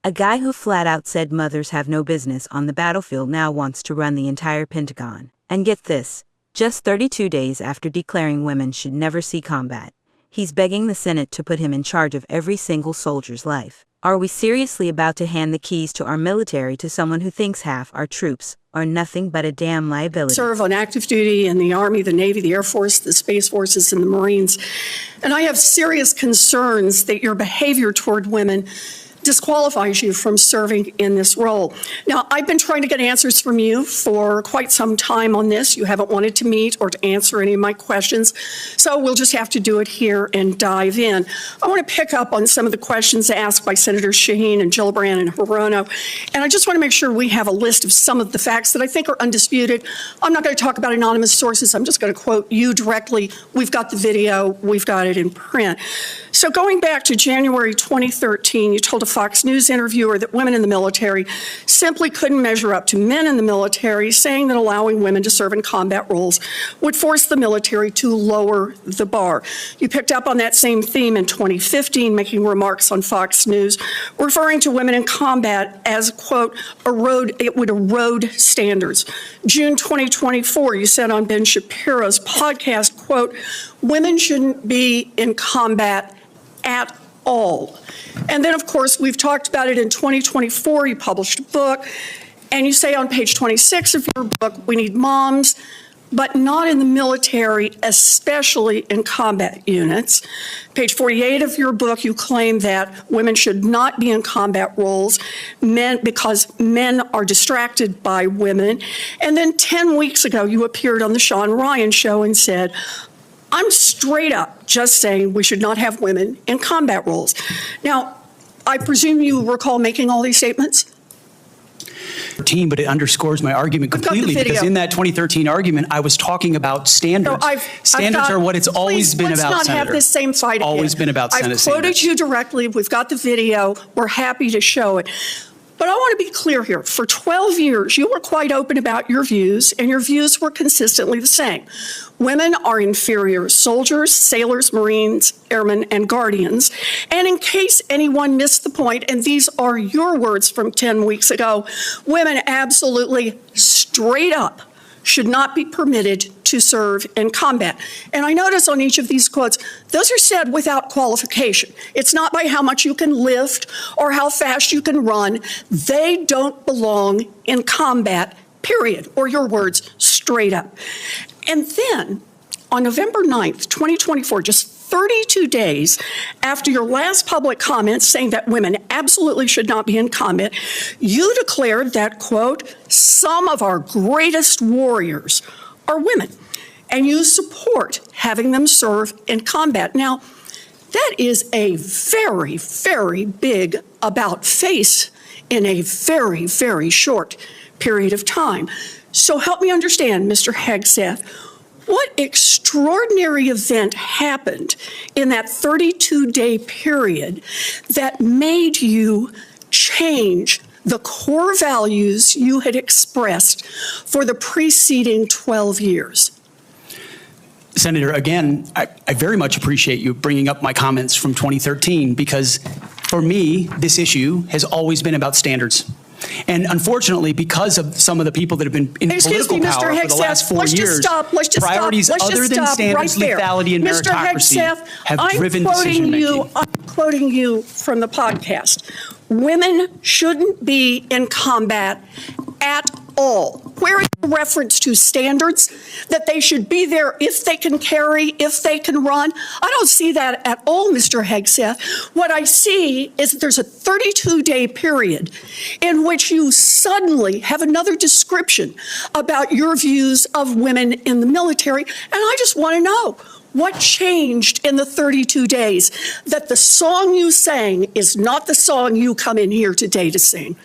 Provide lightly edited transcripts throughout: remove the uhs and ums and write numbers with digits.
A guy who flat out said mothers have no business on the battlefield now wants to run the entire Pentagon. And get this, just 32 days after declaring women should never see combat, he's begging the Senate to put him in charge of every single soldier's life. Are we seriously about to hand the keys to our military to someone who thinks half our troops are nothing but a damn liability? Serve on active duty in the Army, the Navy, the Air Force, the Space Forces, and the Marines. And I have serious concerns that your behavior toward women disqualifies you from serving in this role. Now, I've been trying to get answers from you for quite some time on this. You haven't wanted to meet or to answer any of my questions, so we'll just have to do it here and dive in. I want to pick up on some of the questions asked by Senators Shaheen and Gillibrand and Hirono, and I just want to make sure we have a list of some of the facts that I think are undisputed. I'm not going to talk about anonymous sources. I'm just going to quote you directly. We've got the video. We've got it in print. So going back to January 2013, you told a Fox News interviewer that women in the military simply couldn't measure up to men in the military, saying that allowing women to serve in combat roles would force the military to lower the bar. You picked up on that same theme in 2015, making remarks on Fox News, referring to women in combat as, quote, it would erode standards. June 2024, you said on Ben Shapiro's podcast, quote, women shouldn't be in combat at all. And then, of course, we've talked about it in 2024. You published a book, and you say on page 26 of your book, we need moms, but not in the military, especially in combat units. Page 48 of your book, you claim that women should not be in combat roles because men are distracted by women. And then 10 weeks ago, you appeared on the Sean Ryan Show and said, I'm straight up just saying we should not have women in combat roles. Now, I presume you recall making all these statements? But it underscores my argument completely, because in that 2013 argument, I was talking about standards. So standards are what it's always been about, Senator. Let's not have this same fight again. Always been about Senate I've quoted standards. you directly. We've got the video. We're happy to show it. But I want to be clear here. For 12 years, you were quite open about your views, and your views were consistently the same. Women are inferior soldiers, sailors, Marines, airmen, and guardians. And in case anyone missed the point, and these are your words from 10 weeks ago, women absolutely straight up should not be permitted to serve in combat. And I notice on each of these quotes, those are said without qualification. It's not by how much you can lift or how fast you can run. They don't belong in combat, period, or your words, straight up. And then on November 9th, 2024, just 32 days after your last public comment saying that women absolutely should not be in combat, you declared that, quote, some of our greatest warriors are women, and you support having them serve in combat. Now, that is a very, very big about face in a very, very short period of time. So help me understand, Mr. Hegseth, what extraordinary event happened in that 32-day period that made you change the core values you had expressed for the preceding 12 years? Senator, again, I very much appreciate you bringing up my comments from 2013, because for me, this issue has always been about standards. And unfortunately, because of some of the people that have been in political power for the last 4 years, priorities other than standards, lethality, and meritocracy have driven decision-making. I'm quoting you from the podcast. Women shouldn't be in combat at all. Where is the reference to standards, that they should be there if they can carry, if they can run? I don't see that at all, Mr. Hegseth. What I see is that there's a 32-day period in which you suddenly have another description about your views of women in the military, and I just want to know, what changed in the 32 days that the song you sang is not the song you come in here today to sing?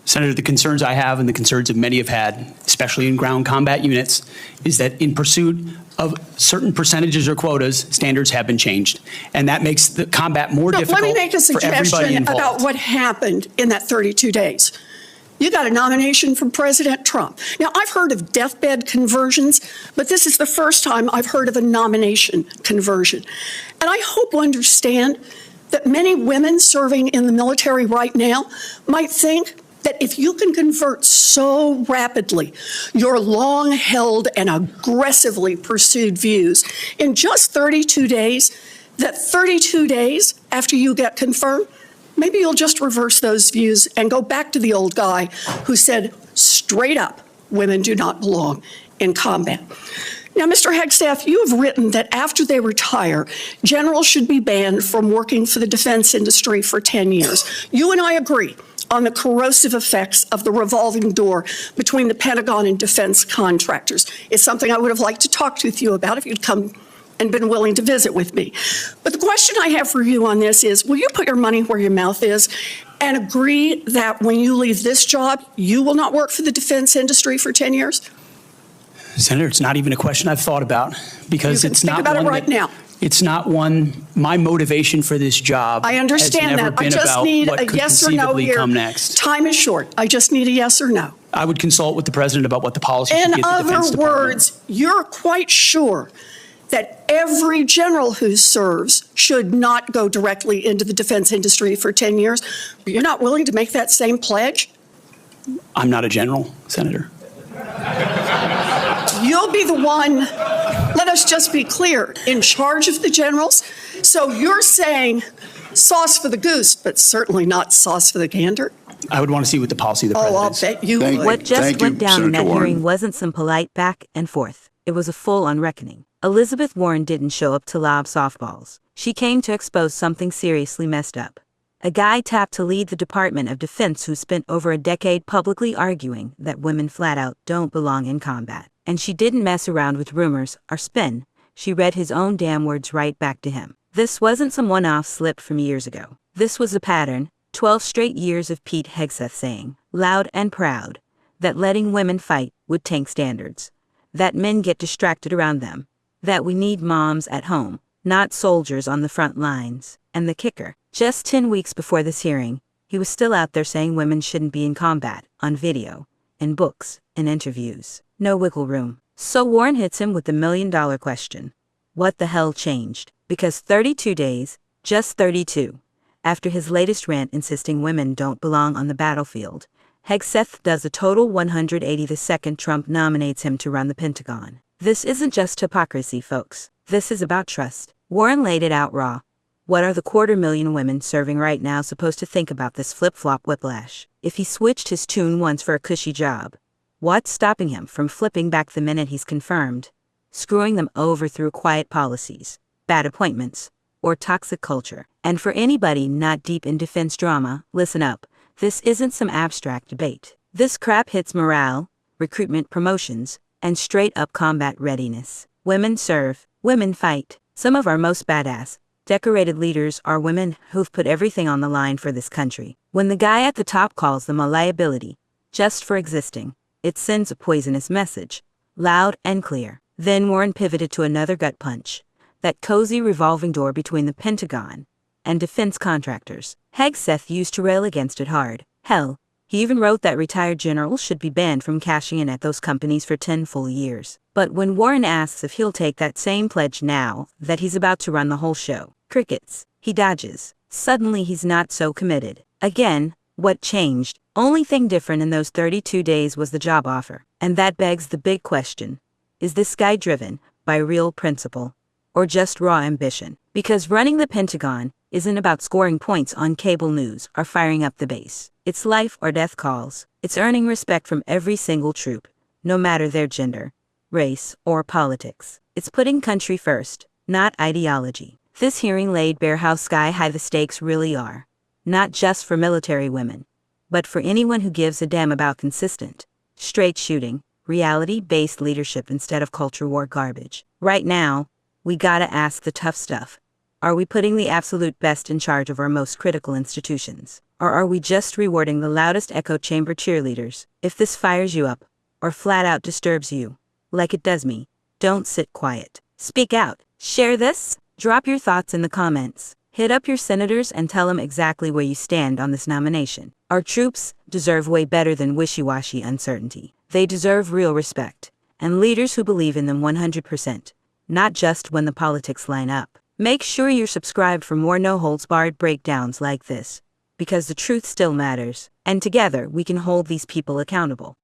Senator, the concerns I have, and the concerns that many have had, especially in ground combat units, is that in pursuit of certain percentages or quotas, standards have been changed. And that makes the combat more difficult for everybody involved. Let me make a suggestion about what happened in that 32 days. You got a nomination from President Trump. Now, I've heard of deathbed conversions, but this is the first time I've heard of a nomination conversion. And I hope you understand that many women serving in the military right now might think that if you can convert so rapidly your long-held and aggressively pursued views in just 32 days, that 32 days after you get confirmed, maybe you'll just reverse those views and go back to the old guy who said straight up, women do not belong in combat. Now, Mr. Hegseth, you have written that after they retire, generals should be banned from working for the defense industry for 10 years. You and I agree on the corrosive effects of the revolving door between the Pentagon and defense contractors. It's something I would have liked to talk with you about if you'd come and been willing to visit with me. But the question I have for you on this is, will you put your money where your mouth is and agree that when you leave this job, you will not work for the defense industry for 10 years? Senator, it's not even a question I've thought about because it's not think about one it right now. It's not one, my motivation for this job I understand has never that. I been just about need what a could yes or no conceivably here. come next. Time is short. I just need a yes or no. I would consult with the president about what the policy should be In at the Defense other Department. words, you're quite sure that every general who serves should not go directly into the defense industry for 10 years, but you're not willing to make that same pledge? I'm not a general, Senator. You'll be the one, let us just be clear, in charge of the generals. So you're saying sauce for the goose, but certainly not sauce for the gander? I would want to see what the policy of the Oh, I'll president is. bet you would. What just Thank you, went down in that Senator Warren. hearing wasn't some polite back and forth. It was a full-on reckoning. Elizabeth Warren didn't show up to lob softballs. She came to expose something seriously messed up. A guy tapped to lead the Department of Defense who spent over a decade publicly arguing that women flat out don't belong in combat. And she didn't mess around with rumors or spin. She read his own damn words right back to him. This wasn't some one-off slip from years ago. This was a pattern, 12 straight years of Pete Hegseth saying, loud and proud, that letting women fight would tank standards, that men get distracted around them, that we need moms at home, not soldiers on the front lines. And the kicker, just 10 weeks before this hearing, he was still out there saying women shouldn't be in combat, on video, in books, in interviews. No wiggle room. So Warren hits him with the million-dollar question. What the hell changed? Because 32 days, just 32, after his latest rant insisting women don't belong on the battlefield, Hegseth does a total 180 the second Trump nominates him to run the Pentagon. This isn't just hypocrisy, folks. This is about trust. Warren laid it out raw. What are the 250,000 women serving right now supposed to think about this flip-flop whiplash? If he switched his tune once for a cushy job, what's stopping him from flipping back the minute he's confirmed, screwing them over through quiet policies, bad appointments, or toxic culture? And for anybody not deep in defense drama, listen up. This isn't some abstract debate. This crap hits morale, recruitment promotions, and straight-up combat readiness. Women serve, women fight. Some of our most badass, decorated leaders are women who've put everything on the line for this country. When the guy at the top calls them a liability, just for existing, it sends a poisonous message, loud and clear. Then Warren pivoted to another gut punch, that cozy revolving door between the Pentagon and defense contractors. Hegseth used to rail against it hard. Hell, he even wrote that retired generals should be banned from cashing in at those companies for 10 full years. But when Warren asks if he'll take that same pledge now that he's about to run the whole show, crickets. He dodges. Suddenly he's not so committed. Again, what changed? Only thing different in those 32 days was the job offer. And that begs the big question. Is this guy driven by real principle or just raw ambition? Because running the Pentagon isn't about scoring points on cable news or firing up the base. It's life or death calls. It's earning respect from every single troop, no matter their gender, race, or politics. It's putting country first, not ideology. This hearing laid bare how sky-high the stakes really are, not just for military women, but for anyone who gives a damn about consistent, straight shooting, reality-based leadership instead of culture war garbage. Right now, we gotta ask the tough stuff. Are we putting the absolute best in charge of our most critical institutions? Or are we just rewarding the loudest echo chamber cheerleaders? If this fires you up, or flat out disturbs you, like it does me, don't sit quiet. Speak out. Share this. Drop your thoughts in the comments. Hit up your senators and tell them exactly where you stand on this nomination. Our troops deserve way better than wishy-washy uncertainty. They deserve real respect, and leaders who believe in them 100%, not just when the politics line up. Make sure you're subscribed for more no-holds-barred breakdowns like this, because the truth still matters, and together we can hold these people accountable.